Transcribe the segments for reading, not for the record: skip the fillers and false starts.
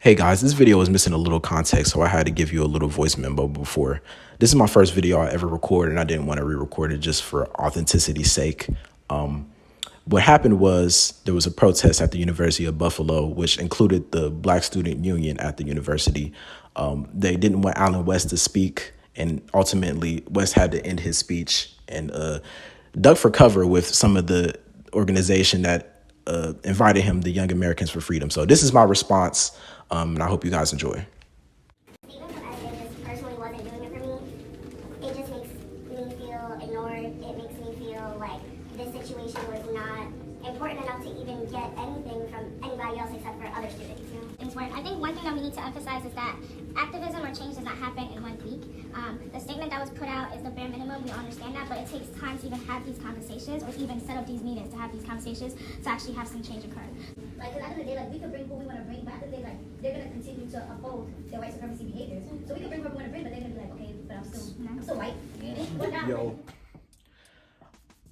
Hey guys, this video was missing a little context, so I had to give you a little voice memo before. This is my first video I ever recorded, and I didn't want to re-record it just for authenticity's sake. What happened was there was a protest at the University of Buffalo, which included the Black Student Union at the university. They didn't want Allen West to speak, and ultimately West had to end his speech and dug for cover with some of the organization that invited him, the Young Americans for Freedom. So this is my response, and I hope you guys enjoy. Even if I just personally wasn't doing it for me, it just makes me feel ignored. It makes me feel like this situation was not important enough to even get anything from anybody else except for other students. You know? I think one thing that we need to emphasize is that activism or change does not happen in 1 week. The statement that was put out is the bare minimum. We understand that, but it takes time to even have these conversations or even set up these meetings to have these conversations to actually have some change occur. Like, because at the end of the day, like, we could bring who we want to bring, but at the end of the day, like, they're going to continue to uphold their white supremacy behaviors. So we could bring who we want to bring, but they're going to be like, okay, but I'm still white. What now? Yo,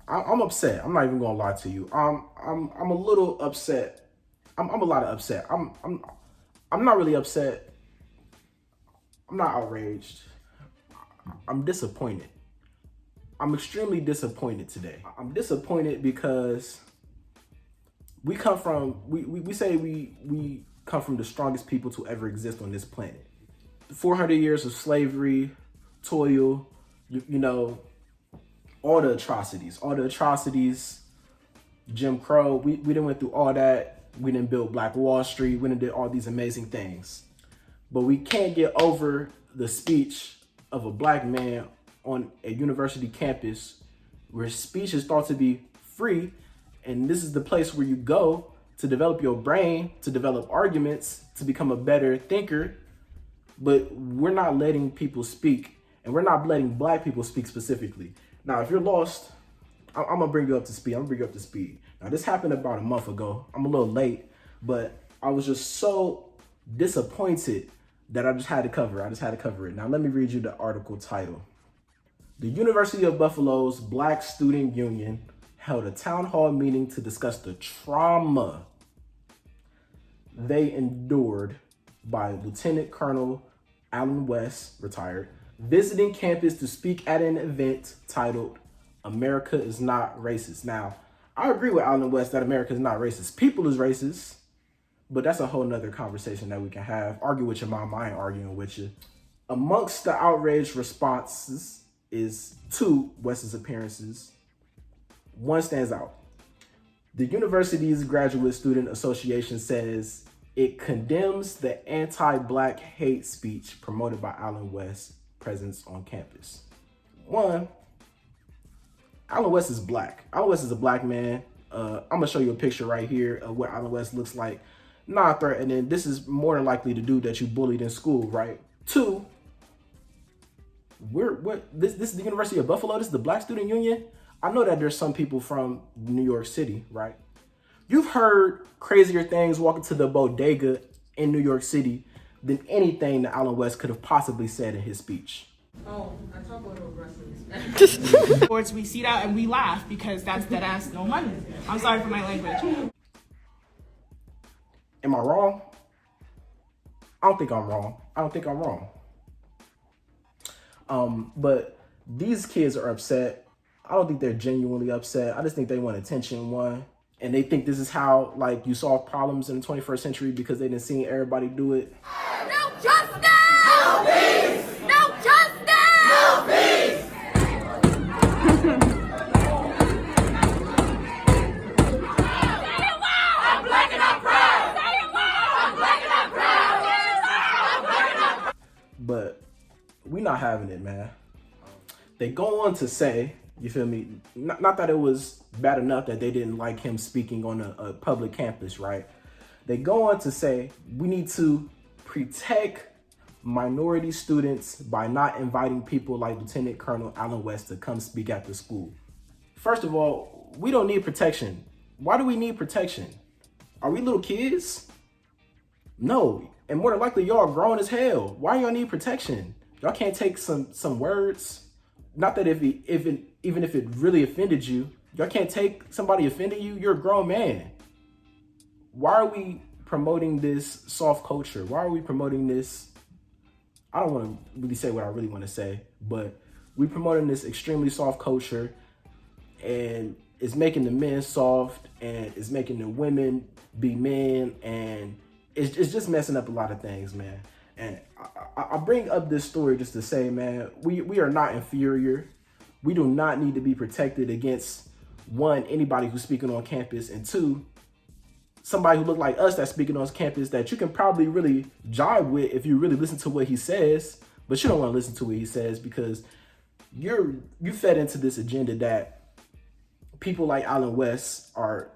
I'm upset. I'm not even gonna lie to you. I'm a little upset. I'm a lot of upset. I'm not really upset. I'm not outraged. I'm disappointed. I'm extremely disappointed today. I'm disappointed because we come from we say we come from the strongest people to ever exist on this planet. 400 years of slavery, toil, you know, all the atrocities, Jim Crow. We done went through all that. We done built Black Wall Street. We done did all these amazing things. But we can't get over the speech of a Black man on a university campus where speech is thought to be free. And this is the place where you go to develop your brain, to develop arguments, to become a better thinker. But we're not letting people speak, and we're not letting Black people speak specifically. Now, if you're lost, I'm gonna bring you up to speed. Now, this happened about a month ago. I'm a little late, but I was just so disappointed that I just had to cover it. Now, let me read you the article title. The University of Buffalo's Black Student Union held a town hall meeting to discuss the trauma they endured by Lieutenant Colonel Allen West, retired, visiting campus to speak at an event titled America is Not Racist. Now, I agree with Allen West that America is not racist. People is racist, but that's a whole nother conversation that we can have. Argue with your mom, I ain't arguing with you. Amongst the outraged responses is to West's appearances. One stands out. The university's Graduate Student Association says it condemns the anti-Black hate speech promoted by Allen West's presence on campus. One, Allen West is Black. Allen West is a Black man. I'm gonna show you a picture right here of what Allen West looks like. Not threatening. This is more than likely the dude that you bullied in school, right? Two, this is the University of Buffalo. This is the Black Student Union. I know that there's some people from New York City, right? You've heard crazier things walking to the bodega in New York City than anything that Allen West could have possibly said in his speech. Oh, I talk about those wrestlers. Words, we see that and we laugh because that's dead ass no money. I'm sorry for my language. Am I wrong? I don't think I'm wrong. But these kids are upset. I don't think they're genuinely upset. I just think they want attention, one. And they think this is how, like, you solve problems in the 21st century because they didn't see everybody do it. No justice! No peace! No justice! No peace! I'm Black and I'm proud! I'm Black and I'm proud! But we not having it, man. They go on to say, you feel me? Not that it was bad enough that they didn't like him speaking on a public campus, right? They go on to say we need to protect minority students by not inviting people like Lieutenant Colonel Allen West to come speak at the school. First of all, we don't need protection. Why do we need protection? Are we little kids? No, and more than likely y'all grown as hell. Why y'all need protection? Y'all can't take some words. Not that even if it really offended you, y'all can't take somebody offending you. You're a grown man. Why are we promoting this soft culture? Why are we promoting this? I don't want to really say what I really want to say, but we promoting this extremely soft culture, and it's making the men soft, and it's making the women be men, and it's just messing up a lot of things, man. And I bring up this story just to say, man, we are not inferior. We do not need to be protected against, one, anybody who's speaking on campus, and two, somebody who look like us that's speaking on campus that you can probably really jive with if you really listen to what he says, but you don't want to listen to what he says because you fed into this agenda that people like Allen West are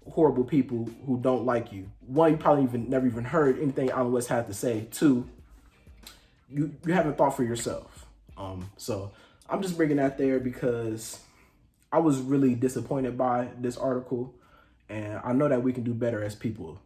horrible people who don't like you. One, you probably never even heard anything Allen West had to say. Two, you haven't thought for yourself. So I'm just bringing that there because I was really disappointed by this article, and I know that we can do better as people.